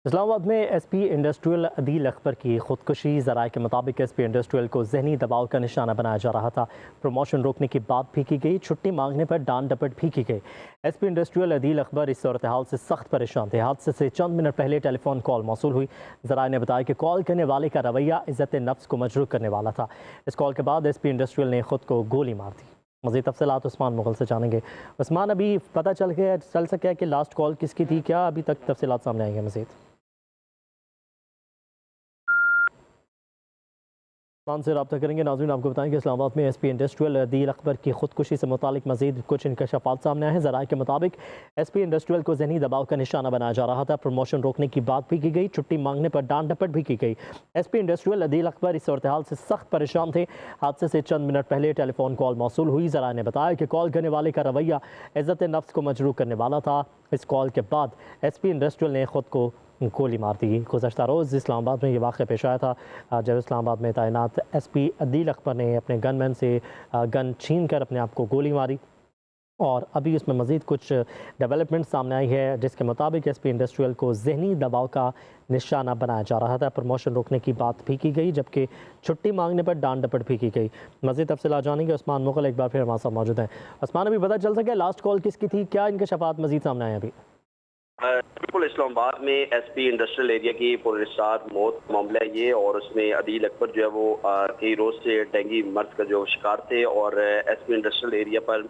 इस्लामाबाद में SP industrial Adeel Akbar की खुदकुशी। ज़राए के मुताबिक एसपी इंडस्ट्रियल को जहनी दबाव का निशाना बनाया जा रहा था। प्रमोशन रोकने की बात भी की गई, छुट्टी मांगने पर डांट डपट भी की गई। एसपी इंडस्ट्रियल अदील अकबर इस सूरत हाल से सख्त परेशान थे। हादसे से चंद मिनट पहले टेलीफोन कॉल मौसूल हुई। ज़राए ने बताया कि कॉल करने वाले का रवैया इज़्ज़त नफ्स को मजरूह करने वाला था। इस कॉल के बाद एसपी इंडस्ट्रियल ने खुद को गोली मार दी। मज़ीद तफसीलात उस्मान मुगल से जानेंगे। उस्मान, अभी पता चल सका है कि लास्ट कॉल किसकी थी? क्या अभी तक तफसीलात सामने आएंगे मज़ीद? मान से रब्ता करेंगे। नाज़रीन, आपको बताएं कि इस्लामाबाद में एसपी इंडस्ट्रियल अदील अकबर की खुदकुशी से मुतालिक मजीद कुछ इंकशाफात सामने आए हैं। ज़राए के मुताबिक एसपी इंडस्ट्रियल को जहनी दबाव का निशाना बनाया जा रहा था। प्रमोशन रोकने की बात भी की गई, छुट्टी मांगने पर डांट डपट भी की गई। एसपी इंडस्ट्रियल अदील अकबर इस सूरत हाल से सख्त परेशान थे। हादसे से चंद मिनट पहले टेलीफोन कॉल मौसूल हुई। ज़राए ने बताया कि कॉल करने वाले का रवैया इज़्ज़त नफ्स को मजरूह करने वाला था। इस कॉल के बाद एसपी इंडस्ट्रियल ने खुद को गोली मार दी। गुज़श्ता रोज़ इस्लामाबाद में ये वाक़या पेश आया था जब इस्लामाबाद में तैनात एसपी अदील अकबर ने अपने गनमैन से गन छीन कर अपने आप को गोली मारी। और अभी उसमें मज़ीद कुछ डेवलपमेंट सामने आई है, जिसके मुताबिक एसपी इंडस्ट्रियल को जहनी दबाव का निशाना बनाया जा रहा था। प्रमोशन रोकने की बात भी की गई, जबकि छुट्टी मांगने पर डांट डपट भी की गई। मज़ीद तफसीलात जानेंगे। उस्मान मुगल एक बार फिर हमारे साथ मौजूद हैं। उस्मान, अभी पता चल सके लास्ट कॉल किसकी थी? क्या इनके शफात मज़ीद सामने आए अभी? बिल्कुल, इस्लामाबाद में एसपी इंडस्ट्रियल एरिया की पुलिस मौत मामला है ये, और उसमें अदील अकबर जो है वो कई रोज से डेंगू मर्ज का जो शिकार थे, और एसपी इंडस्ट्रियल एरिया पर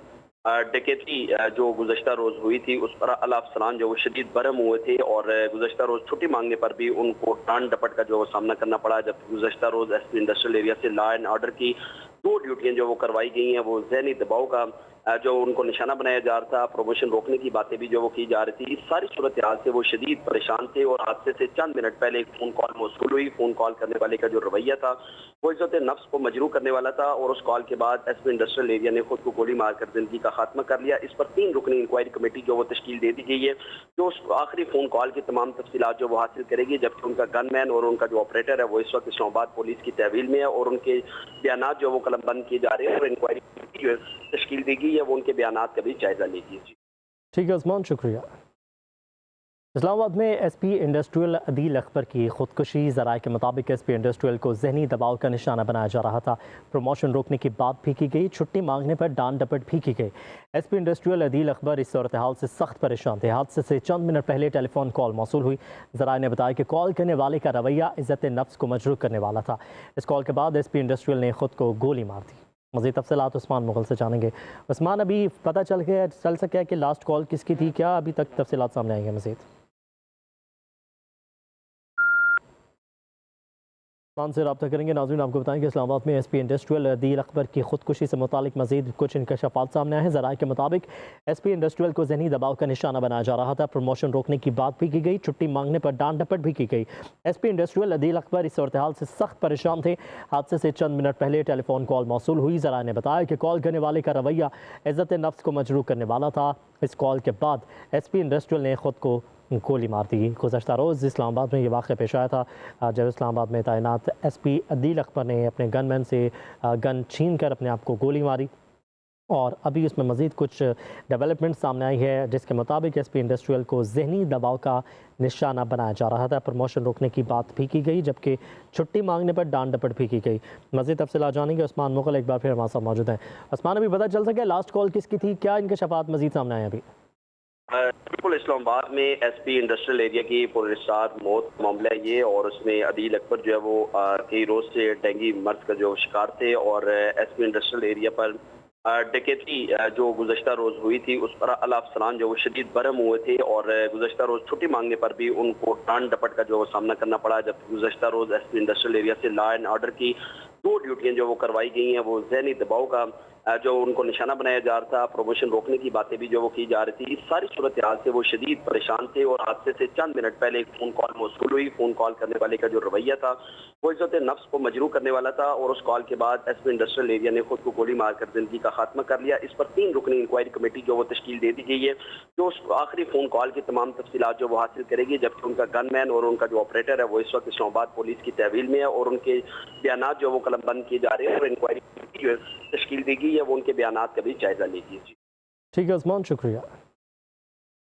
डकैती जो गुज़श्ता रोज़ हुई थी उस पर अला अफसरान जो शदीद बरम हुए थे, और गुज़श्ता रोज़ छुट्टी मांगने पर भी उनको डांट डपट का जो सामना करना पड़ा। जबकि गुज़श्ता रोज़ एसपी इंडस्ट्रियल एरिया से लॉ एंड ऑर्डर की 2 ड्यूटियाँ जो वो करवाई गई हैं, वो जहनी दबाव का जो उनको निशाना बनाया जा रहा था, प्रमोशन रोकने की बातें भी जो वो की जा रही थी। इस सारी सूरत हाल से वो शदीद परेशान थे, और हादसे से चंद मिनट पहले एक फ़ोन कॉल मौसूल हुई। फ़ोन कॉल करने वाले का जो रवैया था वो इज़्ज़त नफ्स को मजरूह करने वाला था, और उस कॉल के बाद एसपी इंडस्ट्रियल एरिया ने खुद को गोली मारकर जिंदगी का खात्मा कर लिया। इस पर 3 रुकनी इंक्वायरी कमेटी जो वो तश्कील दे दी गई है, जो उस आखिरी फ़ोन कॉल की तमाम तफसीलात जो वो हासिल करेगी। जबकि उनका गनमैन और उनका जो ऑपरेटर है वो इस वक्त इस्लामाबाद पुलिस की तहवील में है, और उनके बयानात जो वो कलमबंद किए जा रहे हैं, और इंक्वायरी कमेटी जो तश्कील दी गई है वो उनके बयानात का भी जायजा लेगी। ठीक है उस्मान, शुक्रिया। इस्लामाबाद में एसपी इंडस्ट्रियल अदील अकबर की खुदकुशी। ज़राए के मुताबिक एसपी इंडस्ट्रियल को जहनी दबाव का निशाना बनाया जा रहा था। प्रमोशन रोकने की बात भी की गई, छुट्टी मांगने पर डांट डपट भी की गई। एसपी इंडस्ट्रियल अदील अकबर इस सूरत हाल से सख्त परेशान थे। हादसे से चंद मिनट पहले टेलीफोन कॉल मौसूल हुई। ज़राए ने बताया कि कॉल करने वाले का रवैया इज़्ज़त नफ्स को मजरूह करने वाला था। इस कॉल के बाद एसपी इंडस्ट्रियल ने खुद को गोली मार दी। मज़ीद तफसीलात उस्मान मुगल से जानेंगे। उस्मान, अभी पता चल सका है कि लास्ट कॉल किसकी थी? क्या अभी तक तफसीलात सामने आएंगे मज़ीद? मान से रब्ता करेंगे। नाज़रीन, आपको बताएं कि इस्लामाबाद में एसपी इंडस्ट्रियल अदील अकबर की खुदकुशी से मुतालिक मजीद कुछ इंकशाफात सामने आए हैं। ज़राए के मुताबिक एसपी इंडस्ट्रियल को जहनी दबाव का निशाना बनाया जा रहा था। प्रमोशन रोकने की बात भी की गई, छुट्टी मांगने पर डांट डपट भी की गई। एसपी इंडस्ट्रियल अदील अकबर इस सूरत हाल से सख्त परेशान थे। हादसे से चंद मिनट पहले टेलीफोन कॉल मौसूल हुई। ज़राए ने बताया कि कॉल करने वाले का रवैया इज़्ज़त नफ्स को मजरूह करने वाला था। इस कॉल के बाद एसपी इंडस्ट्रियल ने खुद को गोली मार दी। गुज़श्ता रोज़ इस्लामाबाद में ये वाक़या पेश आया था जब इस्लामाबाद में तैनात एसपी अदील अकबर ने अपने गनमैन से गन छीन कर अपने आप को गोली मारी। और अभी उसमें मज़ीद कुछ डेवलपमेंट सामने आई है, जिसके मुताबिक एसपी इंडस्ट्रियल को जहनी दबाव का निशाना बनाया जा रहा था। प्रमोशन रोकने की बात भी की गई, जबकि छुट्टी मांगने पर डांट डपट भी की गई। मज़ीद तफसीलात जानेंगे। उस्मान मुगल एक बार फिर हमारे साथ मौजूद हैं। उस्मान, अभी पता चल सके लास्ट कॉल किसकी थी? क्या इनके शफात मज़ीद सामने आए अभी? बिल्कुल, इस्लामाबाद में एसपी इंडस्ट्रियल एरिया की पुलिस मौत मामला है ये, और उसमें अदील अकबर जो है वो कई रोज से डेंगू मर्ज का जो शिकार थे, और एसपी इंडस्ट्रियल एरिया पर डकैती जो गुज़श्ता रोज़ हुई थी उस पर अला अफसरान जो शदीद बरम हुए थे, और गुज़श्ता रोज़ छुट्टी मांगने पर भी उनको डांट डपट का जो सामना करना पड़ा। जबकि गुज़श्ता रोज़ एसपी इंडस्ट्रियल एरिया से लॉ एंड ऑर्डर की 2 ड्यूटियाँ जो वो करवाई गई हैं, वो जहनी दबाव का जो उनको निशाना बनाया जा रहा था, प्रमोशन रोकने की बातें भी जो वो की जा रही थी। इस सारी सूरत हाल से वो शदीद परेशान थे, और हादसे से चंद मिनट पहले एक फ़ोन कॉल मौसूल हुई। फ़ोन कॉल करने वाले का जो रवैया था वो इज़्ज़त नफ्स को मजरूह करने वाला था, और उस कॉल के बाद एसपी इंडस्ट्रियल एरिया ने खुद को गोली मारकर जिंदगी का खात्मा कर लिया। इस पर 3 रुकनी इंक्वायरी कमेटी जो वो तश्कील दे दी गई है, जो उस आखिरी फ़ोन कॉल की तमाम तफसीलात जो वो हासिल करेगी। जबकि उनका गनमैन और उनका जो ऑपरेटर है वो इस वक्त इस्लामाबाद पुलिस की तहवील में है, और उनके बयानात जो वो कलमबंद किए जा रहे हैं, और इंक्वायरी कमेटी जो तश्कील दी गई है वो उनके बयानात का भी जायजा लेगी। ठीक है उस्मान, शुक्रिया।